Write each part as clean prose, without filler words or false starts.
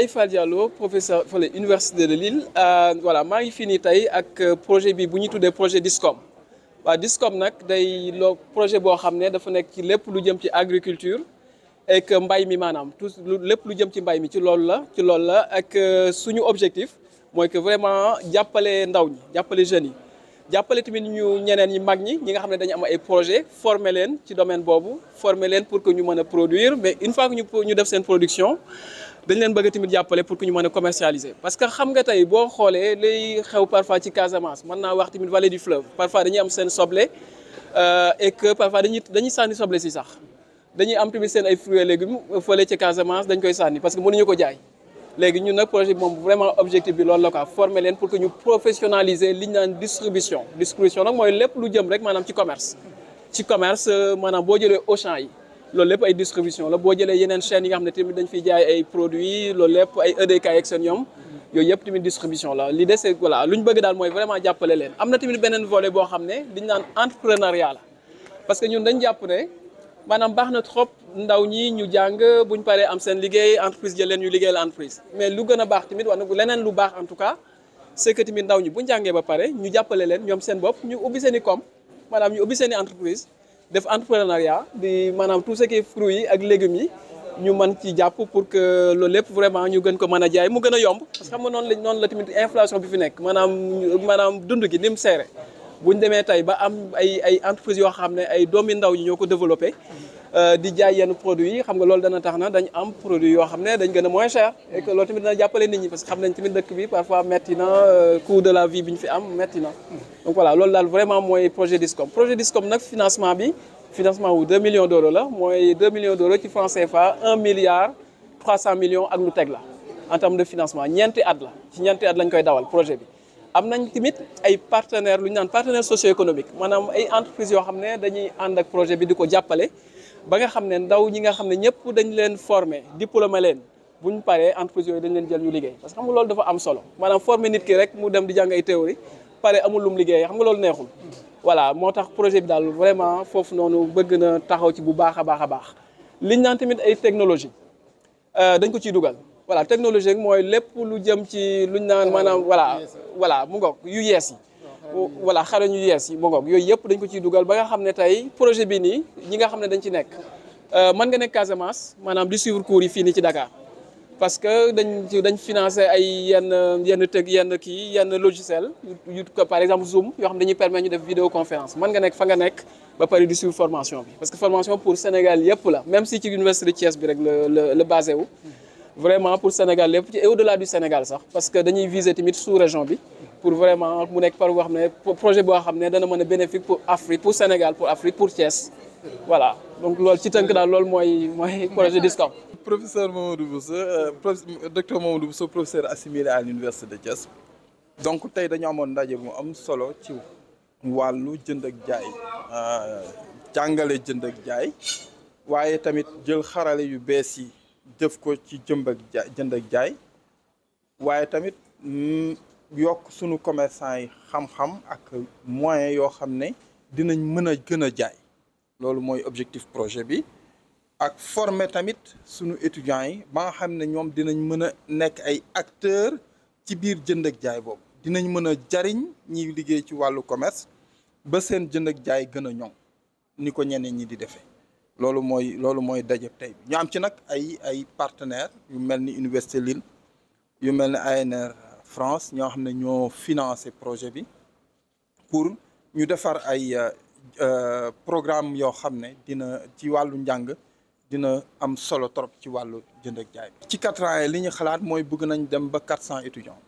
Baye Fall Diallo professeur fële Université de Lille voilà maa ngi fii nii tey ak projet bi bu ñu tuddee projet DISCOM waaw DISCOM nag day loo projet boo xam ne dafa nekk ci lépp lu jëm ci agriculture et que mbay mi maanaam tout lépp lu jëm ci mbay mi ci loolu la ak suñu objectif mooy que vraiment jàppale ndaw ñi jàppale jeunes yi jàppale tamit ñu ñeneen ñi mag ñi nga xam ne dañu am ay projet former leen ci domaine boobu former leen pour que ñu mën a produire mais une fois que ñu def seen production dañ leen bëgg tamit jàppale pour que ñu mën a commercialiser parce que xam nga tey boo xoolee lay xew parfois ci Casamance mën naa wax tamit vallée du fleuve parfois dañuy am seen soble et que parfois dañuy sànni soble si sax dañuy am tamit seen ay fruits et légumes fële ci Casamance dañ koy sànni parce que mënuñu ko jaay léegi ñun nag projet bi moom vraiment objectif bi loolu la quoi former leen pour que ñu professionnaliser li ñu naan distribution nag mooy lépp lu jëm rek maanaam ci commerce maanaam boo jëlee Auchan yi loolu lépp ay distribution la boo jëlee yeneen chaînes yi nga xam ne tamit dañ fiy jaay ay produits loolu lépp ay EDK ak seen ñoom yooyu yëpp tamit distribution la li des voilà lu ñu bëgg daal mooy vraiment jàppale leen am na tamit beneen volet boo xam ne li ñu naan entrepreneuriat la parce que ñun dañ jàpp ne maanaam baax na trop ndaw ñi ñu jàng buñ paree am seen liggéey entreprise jël leen ñu liggéeyal entreprise mais lu gën a baax tamit wax na leneen lu baax en tout cas c'est que tamit ndaw ñi buñ jàngee ba pare ñu jàppale leen ñoom seen bopp ñu ubbi seen i com maanaam ñu ubbi seen i entreprise def entrepreneuriat di maanaam tout ce qui est fruits yi ak légumes yi ñu mën ci jàpp pour que loolu lépp vraiment ñu gën ko mën a jaay mu gën a yomb parce que xam nga noonu la tamit inflation bi fi nekk maanaam dund gi ni mu seere bu ñu demee tey ba am ay entreprises yoo xam ne ay doomi ndaw ñi ñoo ko développé di jaay yenn produits yi xam nga loolu dana tax na dañ am produit yoo xam ne dañ gën a moins cher et que loolu tamit dana jàppale nit ñi parce que xam nañ tamit dëkk bi parfois metti na coût de la vie bi ñu fi am metti na donc voilà loolu daal vraiment mooy projet DISCOM nag financement wu 2 millions d'euros la mooy 2 millions d'euros ci franc CFA 1 milliard 300 millions ak lu teg la en termes de financement ñeenti at lañ koy dawal projet bi am nañ tamit ay partenaires lu ñu naan partenaires socio-économiques maanaam ay entreprises yoo xam ne dañuy ànd ak projet bi di ko jàppale ba nga xam ne ndaw ñi nga xam ne ñëpp dañ leen former diplômé leen bu ñu paree entreprises yooyu dañ leen jël ñu liggéey parce que xam nga loolu dafa am solo maanaam former nit ki rek mu dem di jàng ay théorie pare amul lum liggéey xam nga loolu neexul voilà moo tax projet bi daal vraiment foofu noonu bëgg na taxaw ci bu baax a baax liñ naan tamit ay technologie dañ ko ciy dugal voilà technologie rek mooy lépp lu jëm ci luñ naan maanaam voilà mu ngoog yu yees yi voilà xarañ yu yees yi mu ngoog yooyu yëpp dañ ko ciy dugal ba nga xam ne tey projet bi nii ñi nga xam ne dañ ci nekk mën nga nekk Casamance maanaam di suivre cours yi fii nii ci Dakar parce que dañ financé ay yenn logiciel yu par exemple Zoom yoo xam dañuy permettre ñu def vidéoconférence mën nga nekk fa nga nekk ba pare di suivre formation bi parce que formation pour Sénégal yëpp la même si ci université de Thiès bi rek la basé wu vraiment pour Sénégal lépp et au-delà du Sénégal sax parce que dañuy viser tamit sous région bi pour vraiment mu nekk par boo xam ne projet boo xam ne dana mën a bénéfique pour Afrique pour Sénégal pour Afrique pour Thiès voilà donc loolu ci tënk daal loolu mooy projet DISCOM. Professeur Mamadou Bousso docteur Mamadou Bousso professeur assimilé à l'université de Thiès donc tey dañu amoon ndaje mu am solo ci wàllu jënd ak jaay jàngale jënd ak jaay waaye tamit jël xarale yu bees yi def ko ci jënd ak jaay waaye tamit yokk sunu commerçant yi xam-xam ak moyens yoo xam ne dinañ mën a gën a jaay loolu mooy objectif projet bi ak former tamit sunu étudiants yi ba nga xam ne ñoom dinañ mën a nekk ay acteurs ci biir jënd ak jaay boobu dinañ mën a jariñ ñiy liggéey ci wàllu commerce ba seen jënd ak jaay gën a ñoŋ ni ko ñeneen ñi di defee loolu mooy dajeb tey bi ñu am ci nag ay partenaires yu mel ni Université Lille yu mel ni ANR France ñoo xam ne ñoo financé projet bi pour ñu defar ay programme yoo xam ne dina ci wàllu njàng dina am solo trop ci wàllu jënd ak jaay ci 4 ans yi li ñu xalaat mooy bëgg nañ dem ba 400 étudiants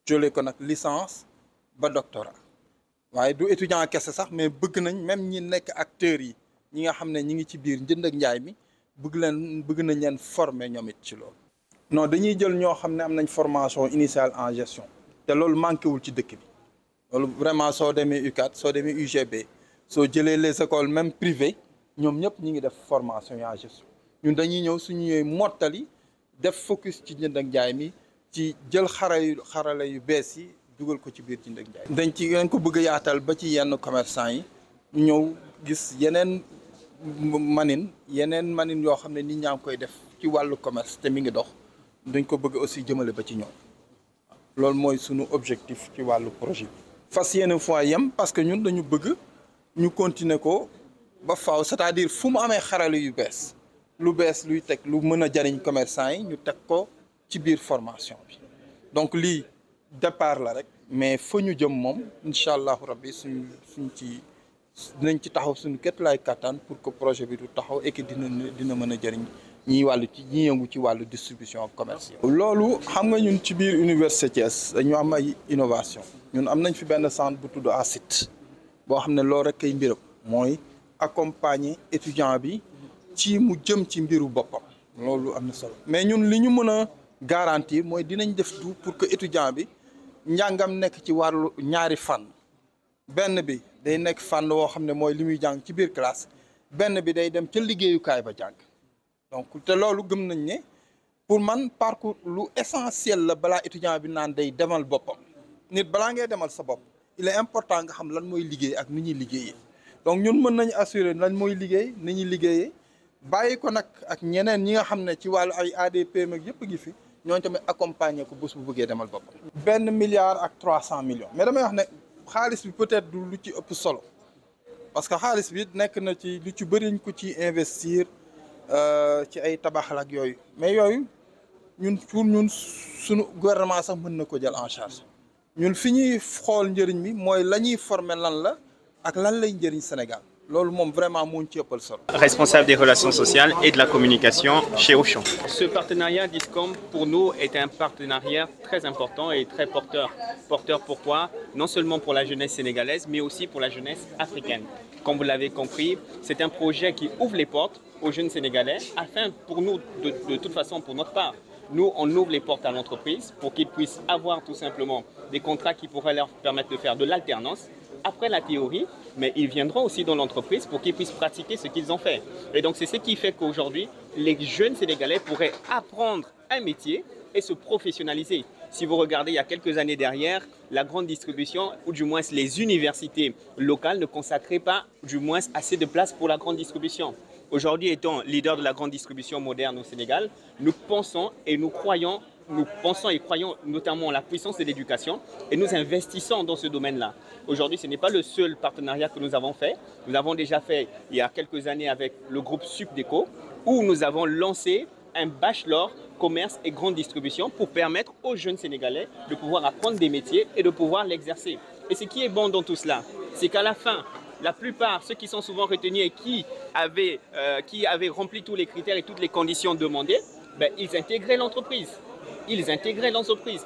jëlee ko nag licence ba doctorat waaye du étudiant kese sax mais bëgg nañ même ñi nekk acteurs yi ñi nga xam ne ñi ngi ci biir jënd ak njaay mi bëgg nañ leen former ñoom it ci loolu. non dañuy jël ñoo xam ne am nañ formation initiale en gestion te loolu manqué wul ci dëkk bi loolu vraiment soo demee UCAD soo demee UGB soo jëlee les écoles même privées ñoom ñëpp ñi ngi def formation en gestion ñun dañuy ñëw suñu ñëwee mottali def focus ci jënd ak njaay mi ci jël xarala yu bees yi dugal ko ci biir jënd ak njaay. dañ ko bëgg a yaatal ba ci yenn commerçant yi ñu ñëw gis yeneen manin yoo xam ne nit ñaa ngi koy def ci wàllu commerce te mi ngi dox dañ ko bëgg aussi jëmale ba ci ñoom loolu mooy sunu objectif ci wàllu projet bi. fas yéene fois yem parce que ñun dañu bëgg ñu continuer ko ba faaw c'est-à-dire fu mu amee xarale yu bees lu bees luy teg lu mën a jariñ commerçant yi ñu teg ko ci biir formation bi donc lii départ la rek mais fa ñu jëm moom incha allahu rabbi suñ dinañ ci taxaw suñu képp laay kattan pour que projet bi du taxaw et que dina mën a jëriñ ñi yëngu ci wàllu distribution commerciale. loolu xam nga ñun ci biir université Thiès dañu am ay innovation ñun am nañ fi benn centre bu tudd ACIT boo xam ne loolu rek kay mbiram mooy accompagner étudiant bi ci mu jëm ci mbiru boppam loolu am na solo mais ñun li ñu mën a garantir mooy dinañ def tout pour que étudiant bi njàngam nekk ci wàllu ñaari fànn benn bi day nekk fànn woo xam ne mooy li muy jàng ci biir classe benn bi day dem ca liggéeyukaay ba jàng donc te loolu gëm nañ ne pour man parcours lu essentiel la balaa étudiant bi naan day demal boppam nit balaa ngay demal sa bopp il est important nga xam lan mooy liggéey ak ni ñuy liggéeyee donc ñun mën nañu assurer lan mooy liggéey ni ñuy liggéeyee bàyyi ko nag ak ñeneen ñi nga xam ne ci wàllu ay ADP mag yëpp gi fi ñooñu tamit accompagner ko bés bu bëggee demal boppam. 1 milliard ak 300 millions mais damay wax ne xaalis bi peut-être du lu ci ëpp solo parce que xaalis bi nekk na ci lu ci bëri ñu ko ci investir ci ay tabax ak yooyu mais yooyu ñun pour ñun suñu gouvernement sax mën na ko jël en charge ñun fi ñuy xool njëriñ mi mooy la ñuy former lan la ak lan lay njëriñ Sénégal. Responsable des relations sociales et de la communication chez Auchan. Ce partenariat DISCOM pour nous est un partenariat très important et très porteur. Porteur pourquoi? Non seulement pour la jeunesse sénégalaise mais aussi pour la jeunesse africaine. Comme vous l'avez compris, c'est un projet qui ouvre les portes aux jeunes Sénégalais afin pour nous, de toute façon pour notre part, nous on ouvre les portes à l'entreprise pour qu'ils puissent avoir tout simplement des contrats qui pourraient leur permettre de faire de l'alternance après la théorie, mais ils viendront aussi dans l'entreprise pour qu'ils puissent pratiquer ce qu'ils ont fait. Et donc c'est ce qui fait qu'aujourd'hui, les jeunes Sénégalais pourraient apprendre un métier et se professionnaliser. Si vous regardez, il y a quelques années derrière, la grande distribution, ou du moins les universités locales ne consacraient pas du moins assez de place pour la grande distribution. Aujourd'hui, étant leader de la grande distribution moderne au Sénégal, nous pensons et croyons notamment en la puissance de l'éducation et nous investissons dans ce domaine-là. Aujourd'hui, ce n'est pas le seul partenariat que nous avons fait. Nous avons déjà fait il y a quelques années avec le groupe Supdeco où nous avons lancé un bachelor commerce et grande distribution pour permettre aux jeunes Sénégalais de pouvoir apprendre des métiers et de pouvoir l'exercer. Et ce qui est bon dans tout cela, c'est qu'à la fin, la plupart, ceux qui sont souvent retenus et qui avaient rempli tous les critères et toutes les conditions demandées, ils intégraient l'entreprise.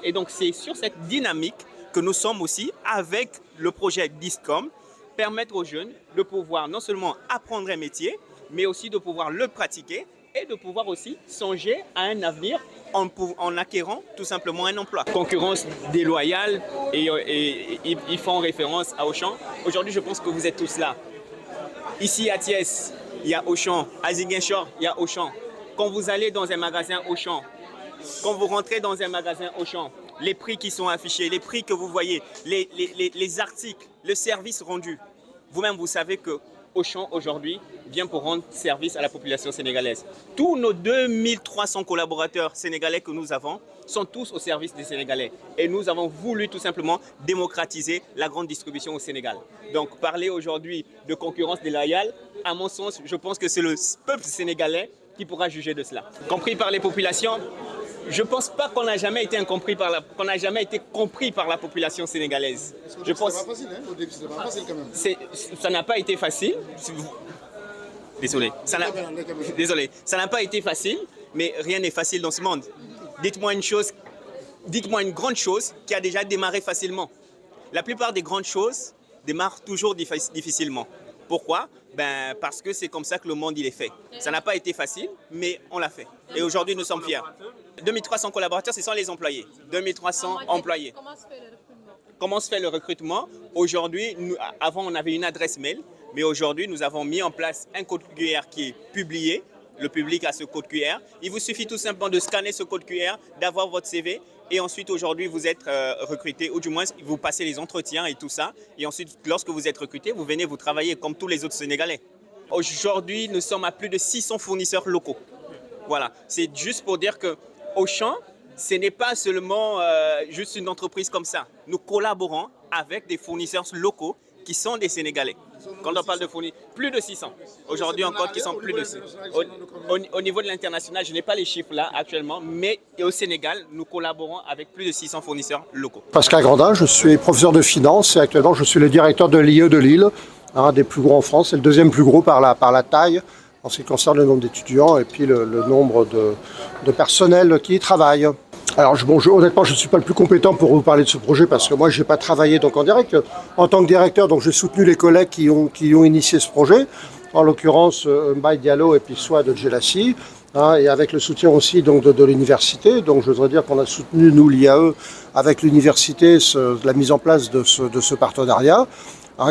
Et donc, c'est sur cette dynamique que nous sommes aussi avec le projet DISCOM, permettre aux jeunes de pouvoir non seulement apprendre un métier, mais aussi de pouvoir le pratiquer et de pouvoir aussi songer à un avenir en acquérant tout simplement un emploi. Concurrence déloyale et ils font référence à Auchan. Aujourd'hui, je pense que vous êtes tous là. Ici à Thiès, il y a Auchan. À Ziguinchor, il y a Auchan. Quand vous allez dans un magasin Auchan, quand vous rentrez dans un magasin Auchan, les prix qui sont affichés, les prix que vous voyez, les articles, le service rendu, vous-même vous savez que Auchan aujourd'hui vient pour rendre service à la population sénégalaise. Tous nos 2300 collaborateurs sénégalais que nous avons sont tous au service des Sénégalais. Et nous avons voulu tout simplement démocratiser la grande distribution au Sénégal. Donc parler aujourd'hui de concurrence déloyale, à mon sens, je pense que c'est le peuple sénégalais qui pourra juger de cela. Compris par les populations, je ne pense pas qu'on n'a jamais été compris par la population sénégalaise. Je pense que c'est pas facile, hein? Au début, c'est pas facile quand même. Ça n'a pas été facile. Désolé. Ça n'a pas été facile, mais rien n'est facile dans ce monde. Dites-moi une grande chose qui a déjà démarré facilement. La plupart des grandes choses démarrent toujours difficilement. Pourquoi? Parce que c'est comme ça que le monde il est fait. Ça n'a pas été facile, mais on l'a fait. Et aujourd'hui, nous sommes fiers. 2300 collaborateurs, ce sont les employés. 2300 employés. Comment se fait le recrutement? Aujourd'hui, avant, on avait une adresse mail, mais aujourd'hui, nous avons mis en place un code QR qui est publié. Le public a ce code QR. Il vous suffit tout simplement de scanner ce code QR, d'avoir votre CV. Et ensuite, aujourd'hui, vous êtes recruté, ou du moins, vous passez les entretiens et tout ça. Et ensuite, lorsque vous êtes recruté, vous venez vous travailler comme tous les autres Sénégalais. Aujourd'hui, nous sommes à plus de 600 fournisseurs locaux. Voilà, c'est juste pour dire que Auchan ce n'est pas seulement juste une entreprise comme ça. Nous collaborons avec des fournisseurs locaux qui sont des Sénégalais. Quand on parle de fournisseurs, plus de 600. Aujourd'hui encore, qui sont plus de 600. Au niveau de l'international, je n'ai pas les chiffres là actuellement, mais au Sénégal, nous collaborons avec plus de 600 fournisseurs locaux. Pascal Grandin, je suis professeur de finance et actuellement je suis le directeur de l'IE de Lille, un des plus gros en France. C'est le deuxième plus gros par la taille en ce qui concerne le nombre d'étudiants et puis le nombre de personnel qui y travaille. Alors honnêtement, je ne suis pas le plus compétent pour vous parler de ce projet parce que moi, je n'ai pas travaillé donc en direct. En tant que directeur, donc j'ai soutenu les collègues qui ont initié ce projet, en l'occurrence Mbaye Diallo et puis Souad Djelassi, et avec le soutien aussi donc, de l'université. Donc je voudrais dire qu'on a soutenu, nous, l'IAE, avec l'université, la mise en place de ce partenariat,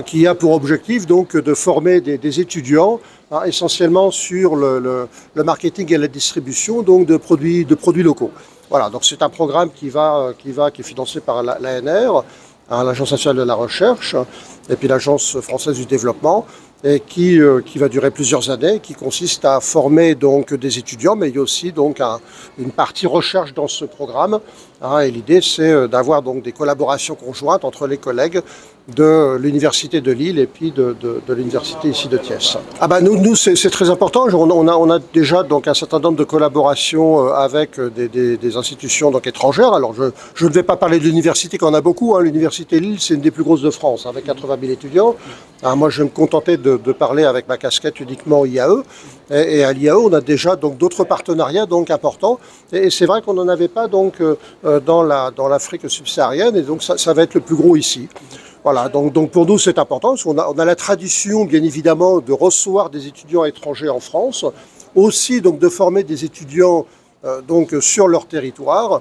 qui a pour objectif donc de former des étudiants essentiellement sur le marketing et la distribution donc, de produits locaux. Voilà, donc c'est un programme qui est financé par l'ANR, l'Agence nationale de la recherche, et puis l'Agence française du développement, et qui va durer plusieurs années, qui consiste à former donc des étudiants, mais il y a aussi donc une partie recherche dans ce programme. Et l'idée, c'est d'avoir donc des collaborations conjointes entre les collègues de l'Université de Lille et puis de l'Université ici de Thiès. Nous c'est très important. On a déjà donc un certain nombre de collaborations avec des institutions donc étrangères. Alors je ne vais pas parler de l'université, qu'on a beaucoup. L'Université Lille, c'est une des plus grosses de France, avec 80 000 étudiants. Moi, je vais me contenter de parler avec ma casquette uniquement IAE. Et à l'IAE, on a déjà donc d'autres partenariats donc importants. Et c'est vrai qu'on n'en avait pas donc dans l'Afrique subsaharienne. Et donc ça va être le plus gros ici. Voilà, donc pour nous c'est important parce qu'on a la tradition bien évidemment de recevoir des étudiants étrangers en France, aussi donc de former des étudiants donc sur leur territoire,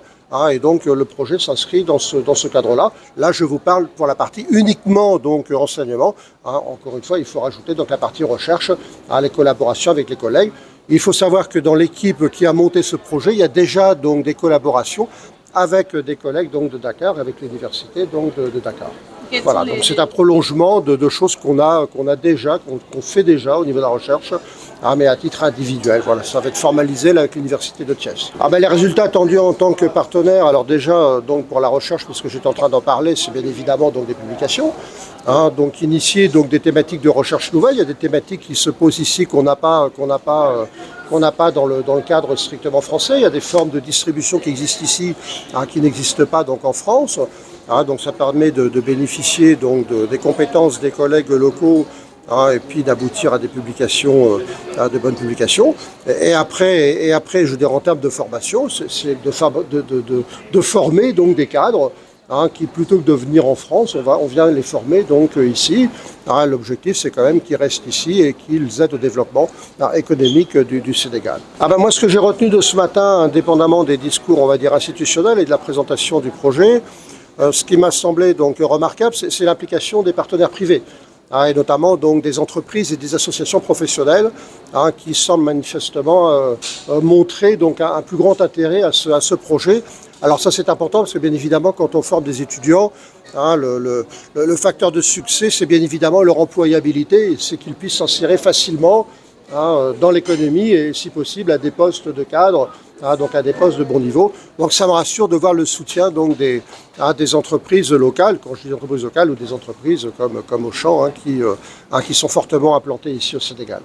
et donc le projet s'inscrit dans ce cadre-là. Là je vous parle pour la partie uniquement donc renseignement. Encore une fois il faut rajouter donc la partie recherche, les collaborations avec les collègues. Il faut savoir que dans l'équipe qui a monté ce projet, il y a déjà donc des collaborations avec des collègues donc de Dakar, avec l'université donc de Dakar. Voilà, donc c'est un prolongement de choses qu'on fait déjà au niveau de la recherche, mais à titre individuel. Voilà, ça va être formalisé là, avec l'université de Thiès. Les résultats attendus en tant que partenaire, alors déjà donc pour la recherche, parce que j'étais en train d'en parler, c'est bien évidemment donc des publications, donc initier donc des thématiques de recherche nouvelles. Il y a des thématiques qui se posent ici qu'on n'a pas dans le cadre strictement français. Il y a des formes de distribution qui existent ici, qui n'existent pas donc en France. Donc ça permet de bénéficier donc des compétences des collègues locaux, et puis d'aboutir à des publications, à de bonnes publications. Et après, je veux dire en termes de formation, c'est de former donc des cadres. Qui plutôt que de venir en France, on vient les former donc ici. L'objectif c'est quand même qu'ils restent ici et qu'ils aident au développement économique du Sénégal. Moi ce que j'ai retenu de ce matin, indépendamment des discours on va dire institutionnels et de la présentation du projet, ce qui m'a semblé donc remarquable, c'est l'implication des partenaires privés. Et notamment donc des entreprises et des associations professionnelles qui semblent manifestement montrer donc un plus grand intérêt à ce projet. Alors ça c'est important parce que bien évidemment quand on forme des étudiants, le facteur de succès c'est bien évidemment leur employabilité, c'est qu'ils puissent s'insérer facilement dans l'économie et si possible à des postes de cadre, donc à des postes de bon niveau. Donc ça me rassure de voir le soutien donc des entreprises locales, quand je dis entreprises locales ou des entreprises comme Auchan qui sont fortement implantées ici au Sénégal.